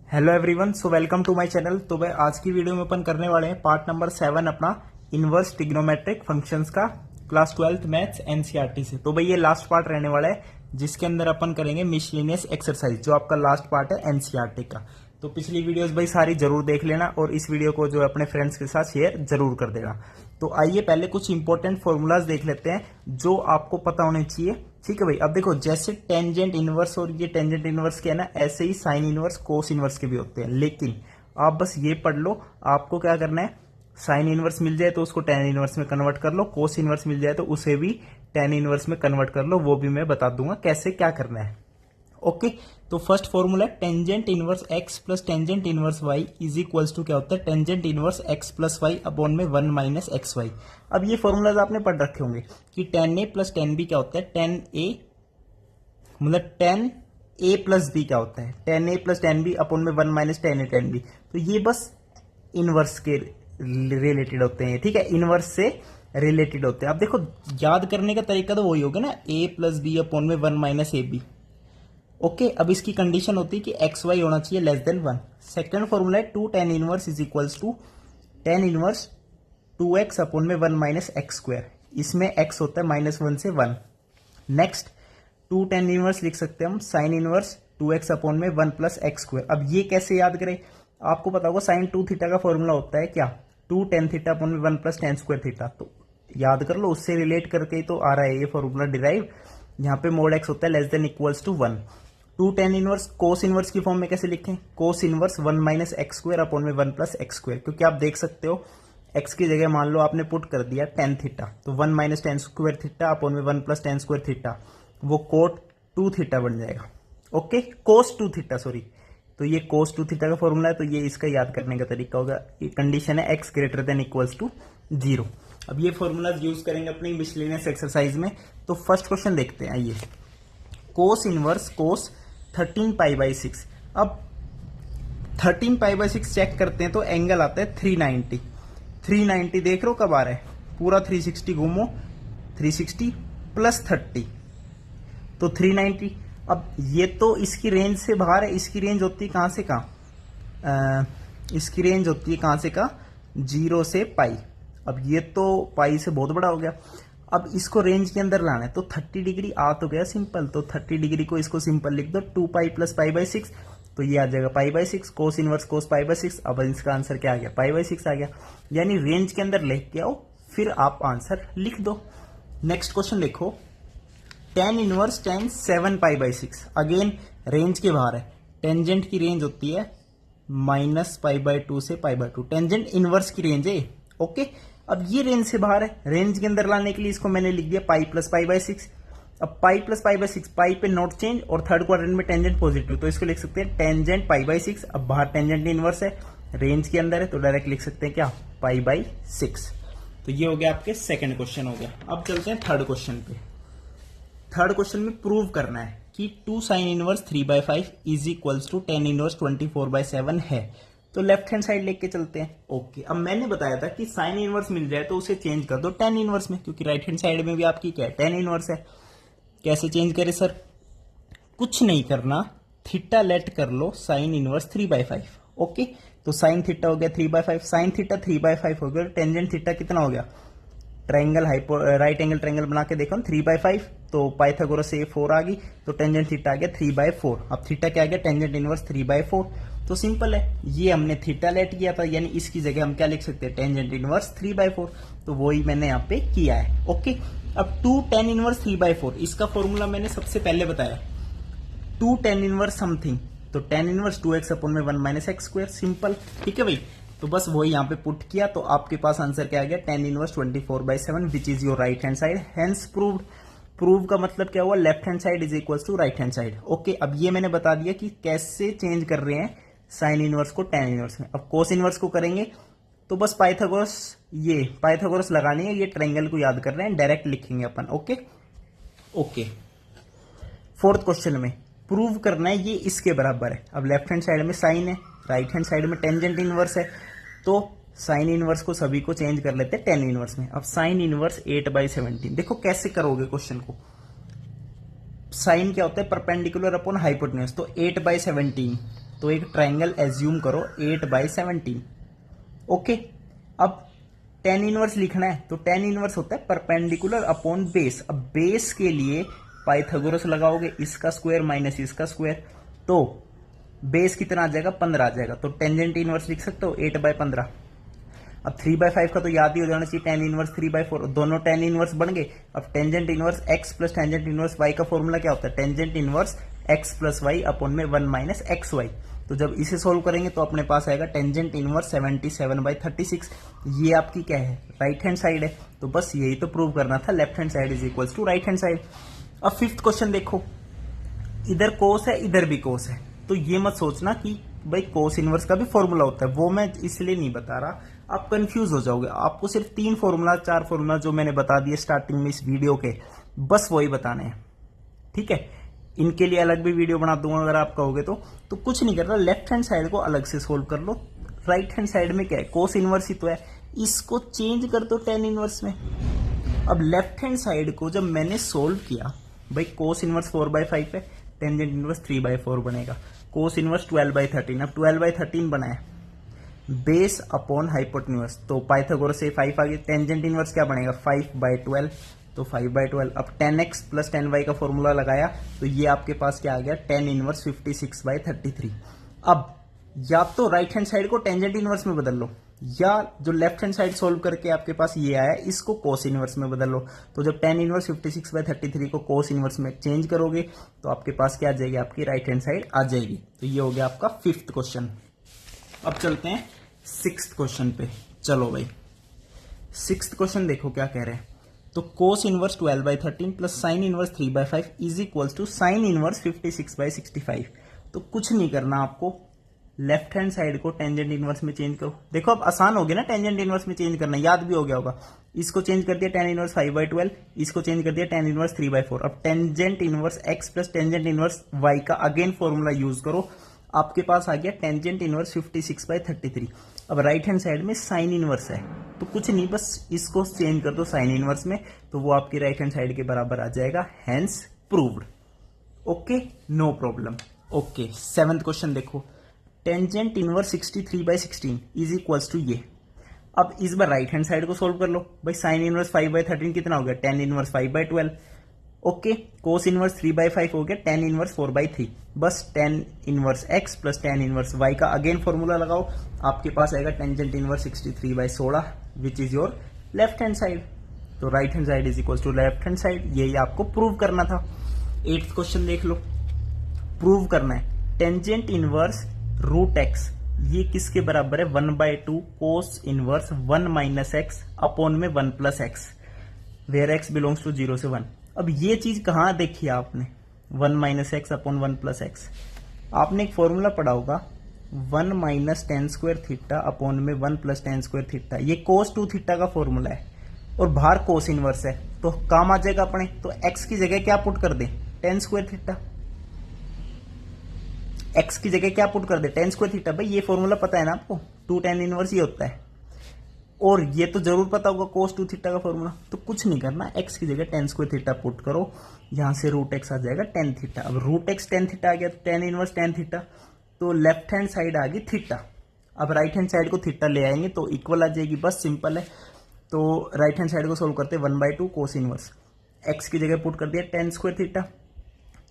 Hello everyone, so welcome to my channel. तो भाई आज की वीडियो में अपन करने वाले हैं पार्ट नंबर 7 अपना इनवर्स ट्रिग्नोमेट्रिक फंक्शंस का क्लास 12th मैथ्स एनसीईआरटी से। तो भाई ये लास्ट पार्ट रहने वाला है जिसके अंदर अपन करेंगे मिसलेनियस एक्सरसाइज, जो आपका लास्ट पार्ट है एनसीईआरटी का। तो पिछली वीडियोस भाई सारी जरूर देख लेना और इस वीडियो को जो है अपने फ्रेंड्स के साथ शेयर जरूर कर देना। तो आइए पहले कुछ इंपॉर्टेंट फॉर्मूलाज देख लेते हैं जो आपको पता होने चाहिए। ठीक है भाई, अब देखो जैसे टेंजेंट इनवर्स और ये टेंजेंट इनवर्स के है ना, ऐसे ही साइन इनवर्स कोस इनवर्स के भी होते हैं। लेकिन आप बस ये पढ़ लो, आपको क्या करना है, साइन इनवर्स मिल जाए तो उसको टेन इनवर्स में कन्वर्ट कर लो, कोस इनवर्स मिल जाए तो उसे भी टेन इनवर्स में कन्वर्ट कर लो। वो भी मैं बता दूंगा कैसे क्या करना है। ओके, तो first formula tangent inverse x plus tangent inverse y is equals to क्या होता है, tangent inverse x plus y upon में 1 माइनस एक्स वाई। अब ये फॉर्मूलाज आपने पढ़ रखे होंगे कि टेन ए प्लस टेन बी क्या होता है, टेन ए मतलब टेन ए प्लस बी क्या होता है, टेन ए प्लस टेन बी अपॉन में 1 माइनस टेन ए टेन बी। तो ये बस इनवर्स के रिलेटेड होते हैं। ठीक है, इनवर्स से रिलेटेड होते हैं। अब देखो याद करने का तरीका तो वही होगा ना, ए प्लस बी अपॉन में 1 माइनस ए बी। ओके, अब इसकी कंडीशन होती है कि एक्स वाई होना चाहिए लेस देन 1। सेकेंड फॉर्मूला है two tan inverse is equals to tan inverse 2x upon में 1 माइनस एक्स स्क्वायर। इसमें x होता है -1 से 1। नेक्स्ट टू टेन इनवर्स लिख सकते हैं हम साइन इनवर्स 2x अपॉन में 1 प्लस एक्स स्क्वायर। अब ये कैसे याद करें, आपको पता होगा साइन 2 थीटा का फॉर्मूला होता है क्या, 2 टेन थीटा अपॉन में 1 प्लस टेन स्क्वायर थीटा। तो याद कर लो, उससे रिलेट करके ही तो आ रहा है ये फॉर्मूला डिराइव। यहाँ पे मोड x होता है less than equals to 1। Two tan inverse cos inverse की फॉर्म में कैसे लिखें, cos inverse 1 minus x square upon में 1 प्लस एक्स स्क्वायर। क्योंकि आप देख सकते हो x की जगह मान लो आपने पुट कर दिया टेन थीटा, तो 1 minus ten square theta upon में 1 प्लस टेन स्क्वायर थीटा, वो कोट 2 थीटा बन जाएगा। ओके, कोस 2 थीटा सॉरी। तो ये कोस 2 थीटा का फॉर्मूला है, तो ये इसका याद करने का तरीका होगा। ये कंडीशन है x greater than equals to 0। अब ये फॉर्मूला यूज करेंगे अपनी मिसलेनियस एक्सरसाइज में। तो फर्स्ट क्वेश्चन देखते हैं। आइए, कोस इनवर्स कोस 13 पाई बाई 6। अब 13 पाई बाई 6 चेक करते हैं तो एंगल आता है 390। 390 देख रहे हो कब आ रहा है, पूरा 360 घूमो, 360 प्लस 30 तो 390। अब ये तो इसकी रेंज से बाहर है, इसकी रेंज होती है कहां से कहां, इसकी रेंज होती है कहां से कहां, 0 से पाई। अब ये तो पाई से बहुत बड़ा हो गया। अब इसको रेंज के अंदर लाना है तो 30 डिग्री आ तो गया सिंपल, तो 30 डिग्री को इसको सिंपल लिख दो 2 पाई प्लस पाई बाई 6, तो ये आ जाएगा pi by 6। Cos inverse cos pi by 6। अब इसका आंसर क्या आ गया, पाई बाई 6 आ गया। यानी रेंज के अंदर लेके आओ फिर आप आंसर लिख दो। नेक्स्ट क्वेश्चन देखो, tan inverse tan 7 pi by 6। Again range के बाहर है, टेंजेंट की रेंज होती है माइनस पाई बाई 2 से पाई बाई 2, टेंजेंट इनवर्स की रेंज है। ओके, अब ये रेंज से बाहर है, रेंज के अंदर लाने के लिए इसको मैंने लिख दिया पाई प्लस पाई बाई 6। अब पाई प्लस पाई बाई 6, पाई पे नॉट चेंज और थर्ड क्वाड्रेंट में टेंजेंट पॉजिटिव, तो इसको लिख सकते हैं टेंजेंट पाई बाई 6। अब बाहर टेंजेंट इनवर्स है, रेंज के अंदर है, तो डायरेक्ट लिख सकते हैं क्या, पाई बाई 6। तो ये हो गया आपके सेकंड क्वेश्चन हो गया। अब चलते हैं थर्ड क्वेश्चन पे। थर्ड क्वेश्चन में प्रूव करना है कि 2 sine inverse 3/5 is equals to tan inverse 24/7 है। तो लेफ्ट हैंड साइड लेके चलते हैं। ओके, अब मैंने बताया था कि साइन इनवर्स मिल जाए तो उसे चेंज कर दो टेन इनवर्स में, क्योंकि राइट हैंड साइड में भी आपकी क्या है, टेन इनवर्स है। कैसे चेंज करें सर, कुछ नहीं करना, थीटा लेट कर लो साइन इनवर्स 3/5। ओके, तो साइन थीटा हो गया 3/5, साइन थीटा 3/5 हो गया, टेंजेंट थीटा कितना हो गया, ट्राइंगल राइट एंगल ट्राइंगल बना के देखो 3/5, तो पाइथागोरस से 4 आ गई, तो टेंजेंट थीटा आ गया 3/4। अब थीटा क्या आ गया, टेंजेंट इनवर्स 3/4। तो सिंपल है, ये हमने थीटा लेट किया था, यानी इसकी जगह हम क्या लिख सकते हैं, टेंजेंट इनवर्स 3/4। तो वही मैंने यहाँ पे किया है। ओके, अब 2 टेन इनवर्स 3/4, इसका फॉर्मूला मैंने सबसे पहले बताया, 2 टेन इनवर्स समथिंग, तो टेन इनवर्स 2x अपॉन में 1 माइनस एक्स स्क्वायर, सिंपल। ठीक है भाई, तो बस वही यहाँ पे पुट किया, तो आपके पास आंसर क्या आ गया, tan inverse 24/7 which is your right hand side, hence proved. Prove का मतलब क्या हुआ, left hand side is equal to right hand side. Okay, अब ये मैंने बता दिया कि कैसे चेंज कर रहे हैं साइन इनवर्स को टेन इनवर्स में। अब कोस इनवर्स को करेंगे तो बस पाइथागोरस लगानी है, ये ट्रायंगल को याद कर रहे हैं, डायरेक्ट लिखेंगे अपन। ओके ओके, फोर्थ क्वेश्चन में प्रूव करना है ये इसके बराबर है। अब लेफ्ट हैंड साइड में साइन है, राइट हैंड साइड में टेंजेंट इनवर्स है, तो साइन इनवर्स को सभी को चेंज कर लेते हैं टेन इनवर्स में। अब साइन इनवर्स 8/17, देखो कैसे करोगे क्वेश्चन को। साइन क्या होता है, परपेंडिकुलर अपॉन हाइपोटेन्यूज, तो 8/17 तो एक ट्राइंगल एज्यूम करो 8/17। ओके, अब टेन इनवर्स लिखना है तो टेन इनवर्स होता है परपेंडिकुलर अपॉन बेस। अब बेस के लिए पाइथागोरस लगाओगे, इसका स्क्वायर माइनस इसका स्क्वायर, तो बेस कितना आ जाएगा 15 आ जाएगा। तो टेंजेंट इनवर्स लिख सकते हो 8/15। अब 3/5 का तो याद ही हो जाना चाहिए, टेन इनवर्स 3/4, दोनों टेन इनवर्स बन गए। अब tangent inverse x plus tangent inverse y का फॉर्मूला क्या होता है, tangent inverse x plus y upon में 1 माइनस एक्स वाई। तो जब इसे सोल्व करेंगे तो अपने पास आएगा टेंजेंट इनवर्स 77/36। ये आपकी क्या है, राइट हैंड साइड है। तो बस यही तो प्रूव करना था, left hand side is equals to right hand side. अब फिफ्थ क्वेश्चन देखो, इधर कोस है इधर भी कोस है, तो ये मत सोचना कि भाई कोस इनवर्स का भी फॉर्मूला होता है, वो मैं इसलिए नहीं बता रहा, आप कंफ्यूज हो जाओगे। आपको सिर्फ 3 फॉर्मूला 4 फॉर्मूला जो मैंने बता दिए स्टार्टिंग में इस वीडियो के, बस वही बताने हैं, ठीक है। इनके लिए अलग भी वीडियो बना दूंगा अगर आप कहोगे तो कुछ नहीं करना, लेफ्ट हैंड साइड को अलग से सोल्व कर लो। राइट हैंड साइड में क्या है, कोस इनवर्स ही तो है, इसको चेंज कर दो टेन इनवर्स में। अब लेफ्ट हैंड साइड को जब मैंने सोल्व किया, भाई कोस इनवर्स 4/5 है, टेंजेंट इनवर्स 3/4 बनेगा, कोस इनवर्स 12/13। अब 12/13 बना है, बेस अपॉन हाइपोटेन्यूज, तो पाइथागोरस से 5 आ गया, टेंजेंट इनवर्स क्या बनेगा 5/12, तो 5/12। अब 10x प्लस 10y का फॉर्मूला लगाया तो ये आपके पास क्या आ गया, 10 इनवर्स 56/33। अब या तो राइट हैंड साइड को टेंजेंट इनवर्स में बदल लो, या जो लेफ्ट हैंड साइड सोल्व करके आपके पास ये आया इसको कोस इनवर्स में बदल लो। तो जब 10 इनवर्स 56/33 को कोस इनवर्स में चेंज करोगे तो आपके पास क्या आ जाएगी, आपकी राइट हैंड साइड आ जाएगी। तो ये हो गया आपका फिफ्थ क्वेश्चन। अब चलते हैं सिक्स्थ क्वेश्चन पे। चलो भाई, सिक्स्थ क्वेश्चन देखो क्या कह रहे हैं। तो cos inverse 12/13 plus sine inverse 3/5 is equals to sine inverse 56/65। तो कुछ नहीं करना आपको, लेफ्ट हैंड साइड को टेंजेंट इनवर्स में चेंज करो। देखो अब आसान हो गया ना, टेंजेंट इनवर्स में चेंज करना, याद भी हो गया होगा। इसको चेंज कर दिया tan इनवर्स 5/12, इसको चेंज कर दिया tan इनवर्स 3/4। अब tangent inverse x plus tangent inverse y का अगेन फॉर्मूला यूज करो, आपके पास आ गया टेंजेंट इनवर्स 56/33। अब राइट हैंड साइड में साइन इनवर्स है, तो कुछ नहीं, बस इसको चेंज कर दो साइन इनवर्स में, तो वो आपकी राइट हैंड साइड के बराबर आ जाएगा, hence proved. Okay, no problem. Okay, seventh question देखो, tangent inverse 63/16 is equals to ये। अब इस बार राइट हैंड साइड को सोल्व कर लो, भाई साइन इनवर्स 5/13 कितना हो गया, tan inverse 5/12। Okay, cos inverse 3/5 हो गया, tan इनवर्स 4/3। बस tan inverse x plus tan inverse y का अगेन फॉर्मूला लगाओ, आपके पास आएगा tangent inverse 63/16 which is your left hand side. तो right hand side is equal to left hand side, यही आपको प्रूव करना था। 8th क्वेश्चन देख लो, प्रूव करना है टेंजेंट इनवर्स रूट एक्स, ये किसके बराबर है, 1/2 cos inverse 1 minus x upon में 1 plus x, where x belongs to 0 से 1। अब ये चीज कहाँ देखी आपने, 1 minus x upon 1 plus x, आपने एक फॉर्मूला पढ़ा होगा 1 minus ten square theta upon में 1 प्लस टेन स्क्वायर थीटा, ये कोस 2 थीटा का फॉर्मूला है और बाहर कोस इनवर्स है, तो काम आ जाएगा अपने। तो एक्स की जगह क्या पुट कर दे, टेन स्क्वायर थीटा, एक्स की जगह क्या पुट कर दे, टेन स्क्वायर थीटा। भाई ये फॉर्मूला पता है ना आपको, 2 tan इनवर्स ये होता है, और ये तो जरूर पता होगा कोस 2 थीटा का फॉर्मूला। तो कुछ नहीं करना, एक्स की जगह टेन स्क्वायर थीटा पुट करो, यहां से रूट एक्स आ जाएगा टेन थीटा। अब रूट एक्स टेन थीटा आ गया, तो टेन इनवर्स टेन थीटा, तो लेफ्ट हैंड साइड आ गई थीटा। अब राइट हैंड साइड को थीटा ले आएंगे तो इक्वल आ जाएगी, बस सिंपल है। तो राइट हैंड साइड को सोल्व करते 1/2 कोस इनवर्स, एक्स की जगह पुट कर दिया टेन स्क्वायर थीटा,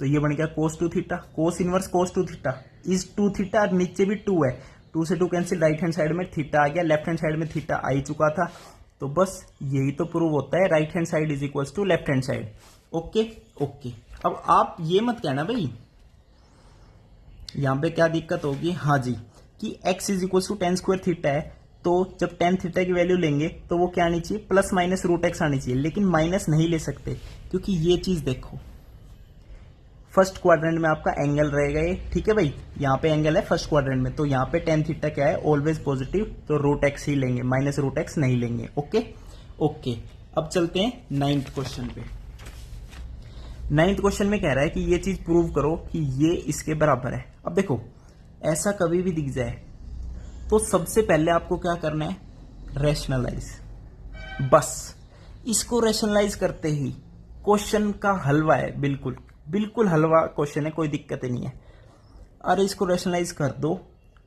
तो ये बन गया cos 2 theta, cos inverse cos 2 theta is 2 theta, और नीचे भी 2 है, 2 से 2 कैंसिल, राइट हैंड साइड में थीटा आ गया, लेफ्ट हैंड साइड में थीटा आ ही चुका था। तो बस यही तो प्रूव होता है, right hand side is equals to left hand side. Okay okay, अब आप ये मत कहना भाई यहां पे क्या दिक्कत होगी, हाँ जी, कि x is equals to tan square theta है, तो जब टेन थीटा की वैल्यू लेंगे तो वो क्या आनी चाहिए, प्लस माइनस रूट एक्स आनी चाहिए, लेकिन माइनस नहीं ले सकते, क्योंकि ये चीज देखो फर्स्ट क्वाड्रेंट में आपका एंगल रहेगा ये, ठीक है भाई, यहाँ पे एंगल है फर्स्ट क्वाड्रेंट में, तो यहाँ पे टेन थीटा क्या है, ऑलवेज पॉजिटिव, तो रूट एक्स ही लेंगे, माइनस रूट एक्स नहीं लेंगे। ओके ओके, अब चलते हैं 9th क्वेश्चन पे। 9th क्वेश्चन में कह रहा है कि ये चीज प्रूव करो कि ये इसके बराबर है। अब देखो ऐसा कभी भी दिख जाए तो सबसे पहले आपको क्या करना है, रैशनलाइज, बस इसको रैशनलाइज करते ही क्वेश्चन का हलवा है, बिल्कुल बिल्कुल हलवा क्वेश्चन है, कोई दिक्कत ही नहीं है। अरे इसको रेशनलाइज कर दो।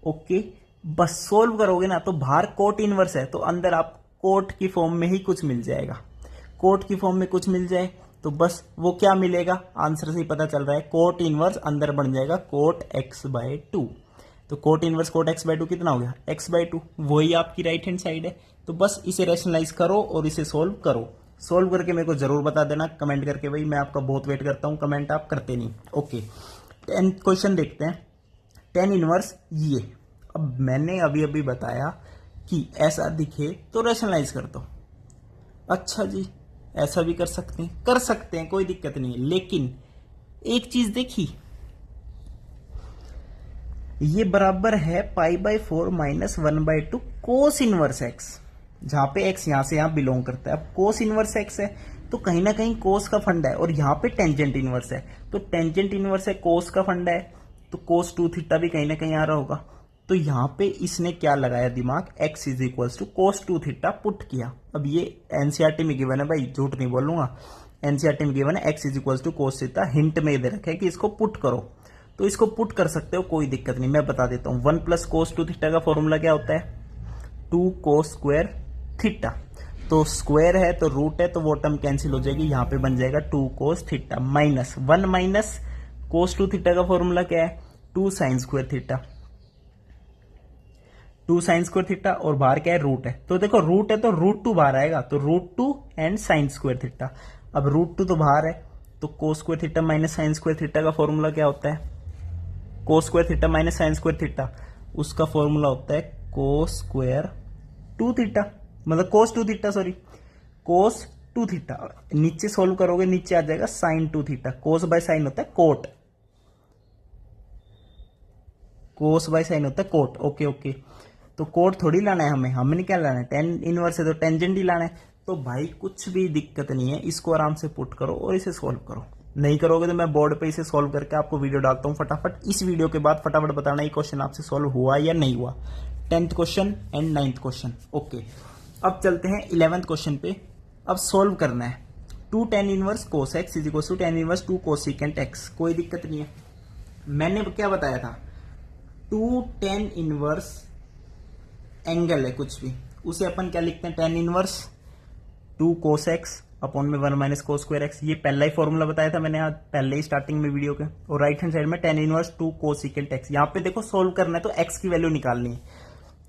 ओके, बस सोल्व करोगे ना तो बाहर कोट इनवर्स है तो अंदर आप कोट की फॉर्म में ही कुछ मिल जाएगा। कोट की फॉर्म में कुछ मिल जाए तो बस वो क्या मिलेगा, आंसर से ही पता चल रहा है, कोट इनवर्स अंदर बन जाएगा कोट x/2। तो कोट इनवर्स कोट x/2 कितना हो गया, x/2, वही आपकी राइट हैंड साइड है। तो बस इसे रेशनलाइज करो और इसे सोल्व करो। सोल्व करके मेरे को जरूर बता देना कमेंट करके, भाई मैं आपका बहुत वेट करता हूं, कमेंट आप करते नहीं। ओके, 10 क्वेश्चन देखते हैं। 10 इनवर्स ये, अब मैंने अभी अभी बताया कि ऐसा दिखे तो रेशनलाइज कर दो। अच्छा जी, ऐसा भी कर सकते हैं, कोई दिक्कत नहीं है। लेकिन एक चीज देखी, ये बराबर है π/4 - 1/2 कोस इनवर्स एक्स, जहां पे एक्स यहां से यहां बिलोंग करता है। अब कोस इनवर्स एक्स है तो कहीं ना कहीं कोस का फंडा है, और यहां पे टेंजेंट इनवर्स है तो टेंजेंट इनवर्स है, कोस का फंडा है तो कोस 2 थीटा भी कहीं ना कहीं आ रहा होगा। तो यहां पे इसने क्या लगाया दिमाग, x = कोस 2 थीटा पुट किया। अब ये एनसीईआरटी में गिवन है भाई, झूठ नहीं बोलूंगा, एनसीईआरटी में गिवन है x = कोस थीटा, हिंट में दे रखा है कि इसको पुट करो, तो इसको पुट कर सकते हो, कोई दिक्कत नहीं। मैं बता देता हूं, 1 + कोस 2 थीटा का फॉर्मूला क्या होता है, 2 कोस स्क्वायर थीटा। तो स्क्वायर है तो रूट है तो वो टर्म कैंसिल हो जाएगी, यहां पे बन जाएगा 2 cos theta minus 1 minus cos 2 theta का फॉर्मूला क्या है, 2 sine square theta, 2 sine square theta, और बाहर क्या है, रूट है। तो देखो रूट है तो √2 बाहर आएगा, तो √2 एंड साइन स्क्वायर थीटा। अब √2 तो बाहर है तो cos square theta minus sine square theta का फॉर्मूला क्या होता है, cos square theta minus sine square theta, उसका फॉर्मूला होता है कोस स्क्वायर 2 थीटा, मतलब cos 2 theta, sorry cos 2 theta. नीचे सोल्व करोगे नीचे आ जाएगा sine 2 theta, cos by sine होता है कोट, कोस बाय साइन होता है कोट। ओके ओके, तो कोट थोड़ी लाना है हमें क्या लाना है, टेन इनवर्स है तो टेंजेंट ही लाना है। तो भाई कुछ भी दिक्कत नहीं है, इसको आराम से पुट करो और इसे सोल्व करो। नहीं करोगे तो मैं बोर्ड पे इसे सोल्व करके आपको वीडियो डालता हूं फटाफट। इस वीडियो के बाद फटाफट बताना ये क्वेश्चन आपसे सोल्व हुआ या नहीं हुआ, 10th question and 9th question. Okay, अब चलते हैं 11th क्वेश्चन पे। अब सोल्व करना है 2 tan इनवर्स कोस x = tan inverse 2 cosecant x, कोई दिक्कत नहीं है। मैंने क्या बताया था, 2 tan इनवर्स एंगल है कुछ भी, उसे अपन क्या लिखते हैं, tan inverse 2 cos x upon में 1 माइनस कोस स्क्वायर एक्स। ये पहला ही फॉर्मूला बताया था मैंने आज पहले ही स्टार्टिंग में वीडियो के। और राइट हैंड साइड में tan इनवर्स 2 कोसिकेंट x, यहाँ पे देखो सोल्व करना है तो x की वैल्यू निकालनी है,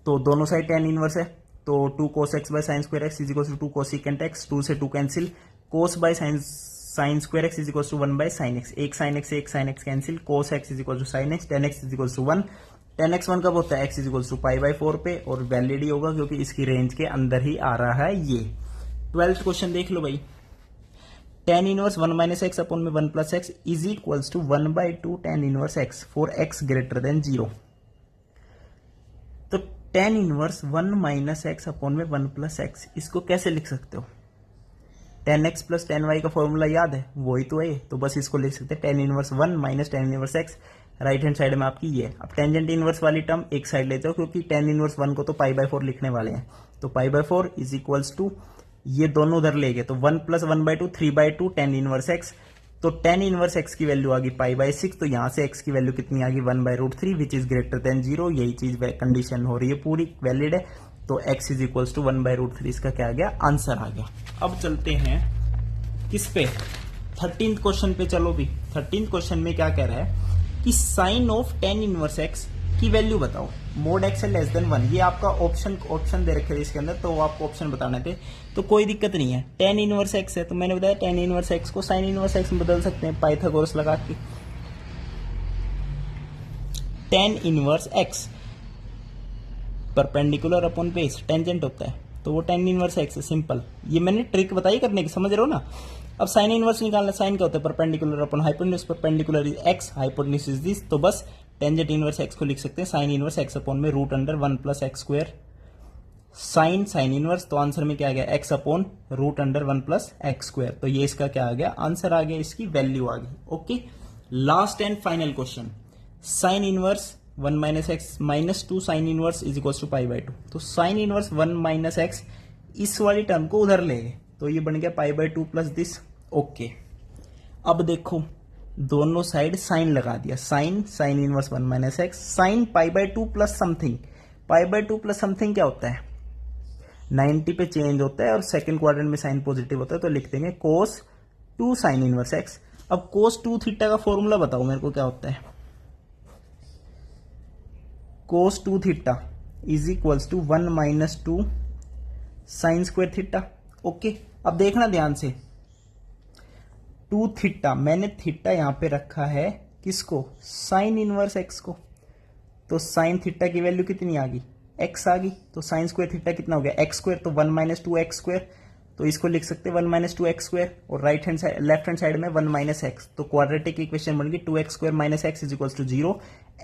तो दोनों साइड tan इनवर्स है तो 2 cos x by sine square x = 2 cosecant x, 2 से 2 cancel, cos by sine square x = 1 by sine x, एक साइन एक्स एक साइन एक्स कैंसिल, कोस x = sine x, tan x = 1, tan x 1 कब होता है, x = π/4 पे, और वैलिड ही होगा क्योंकि इसकी रेंज के अंदर ही आ रहा है ये। 12th क्वेश्चन देख लो भाई, tan inverse 1 minus x upon में 1 plus x = 1/2 tan inverse x for x > 0। तो tan inverse 1 minus x upon में 1 प्लस एक्स, इसको कैसे लिख सकते हो, tan x plus tan y का फॉर्मूला याद है, वही तो है, तो बस इसको लिख सकते हैं tan inverse 1 minus tan inverse x, right hand side में आपकी ये। अब टेंजेंट इनवर्स वाली टर्म एक साइड लेते हो क्योंकि tan इनवर्स 1 को तो π/4 लिखने वाले हैं, तो π/4 = ये दोनों उधर ले गए तो 1 + 1/2 3/2 tan इनवर्स x, तो tan इनवर्स x की वैल्यू आ गई π/6, तो यहां से x की वैल्यू कितनी आ गई 1/√3 विच इज ग्रेटर 0। यही चीज कंडीशन हो रही है, पूरी वैलिड है, तो x = 1/√3 इसका क्या आ गया, आंसर आ गया। अब चलते हैं किस पे, 13th क्वेश्चन पे। चलो भी 13th क्वेश्चन में क्या कह रहा है कि sine of tan inverse x की वैल्यू बताओ, मोड x है <1। ये आपका ऑप्शन दे रखे थे इसके अंदर, तो आपको ऑप्शन बताने थे, तो कोई दिक्कत नहीं है। tan इनवर्स x है तो मैंने बताया tan इनवर्स x को साइन इनवर्स x में बदल सकते हैं पाइथागोरस लगा के। tan inverse x perpendicular upon base tangent होता है, तो वो tan इनवर्स x है, सिंपल। ये मैंने ट्रिक बताई करने की, समझ रहे हो ना। अब साइन इनवर्स निकालना, साइन क्या होता है, perpendicular upon hypotenuse, perpendicular is x, hypotenuse is this, तो बस टेंजेंट इनवर्स x को लिख सकते हैं साइन इनवर्स x अपॉन में √1 plus x square, sine inverse, तो आंसर में क्या आ गया, x upon √1 plus x square, तो ये इसका क्या आ गया, आंसर आ गया, इसकी वैल्यू आ गई। Okay, last and final question, sine inverse 1 minus x minus 2 sine inverse = π/2, तो साइन इनवर्स 1 माइनस एक्स इस वाली टर्म को उधर ले गए, तो ये बन गया π/2 प्लस दिस। ओके, अब देखो दोनों साइड साइन लगा दिया, sine inverse 1 minus x, sine pi by 2 plus something. Pi by 2 plus something क्या होता है, 90 पे चेंज होता है और सेकंड क्वाड्रेंट में साइन पॉजिटिव होता है, तो लिख देंगे कोस 2 साइन इनवर्स एक्स। अब कोस 2 थीटा का फॉर्मूला बताओ मेरे को क्या होता है। Cos 2 theta is equals to 1 minus 2 sine square theta. Okay, अब देखना ध्यान से, 2 थीटा, मैंने थीटा यहां पे रखा है किसको, साइन इनवर्स एक्स को, तो साइन थीटा की वैल्यू कितनी आ गई, एक्स आ गई, तो साइन स्क्वायर थीटा कितना हो गया, एक्स स्क्वायर, तो 1 माइनस 2 एक्स स्क्वायर, तो इसको लिख सकते हैं 1 माइनस 2 एक्स स्क्वायर, और right hand side left hand side में 1 माइनस एक्स, तो क्वाड्रेटिक इक्वेशन बन गई 2x square minus x is equals to 0,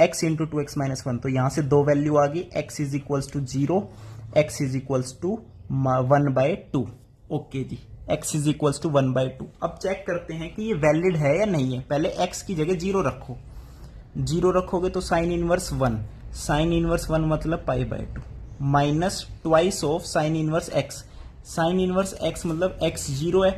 x into 2x minus 1, तो यहां से दो वैल्यू आ गई, x is equals to 0, x is equals to 1/2। Okay जी, x इज इक्वल्स टू 1/2। अब चेक करते हैं कि ये वैलिड है या नहीं है। पहले x की जगह 0 रखो, 0 रखोगे तो साइन इनवर्स 1, साइन इनवर्स 1 मतलब π/2 minus twice of sine inverse x, sine inverse x मतलब x 0 है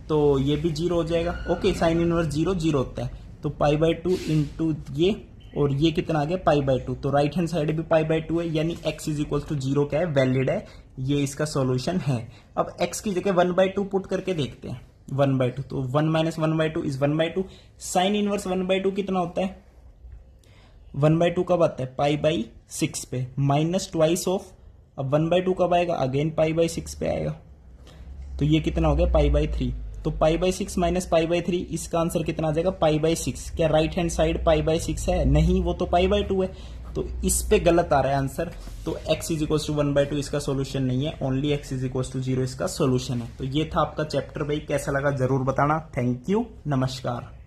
तो ये भी 0 हो जाएगा। ओके, साइन इनवर्स 0 0 होता है, तो π/2 इंटू ये, और ये कितना आ गया π/2, तो राइट हैंड साइड भी π/2 है, यानी x इज इक्वल टू 0 क्या है, वैलिड है, ये इसका सॉल्यूशन है। अब x की जगह 1/2 पुट करके देखते हैं, 1/2, तो 1 माइनस 1/2 इज 1/2, साइन इनवर्स 1/2 कितना होता है, 1/2 कब आता है, π/6 पे, माइनस ट्वाइस ऑफ, अब 1/2 कब आएगा, अगेन π/6 पे आएगा, तो ये कितना हो गया π/3, तो π/6 माइनस π/3, इसका आंसर कितना आ जाएगा π/6। क्या राइट हैंड साइड π/6 है, नहीं, वो तो π/2 है, तो इस पे गलत आ रहा है आंसर, तो x इज इक्वल टू 1/2 इसका सॉल्यूशन नहीं है, only x is equal to 0 इसका सॉल्यूशन है। तो ये था आपका चैप्टर भाई, कैसा लगा जरूर बताना। थैंक यू, नमस्कार।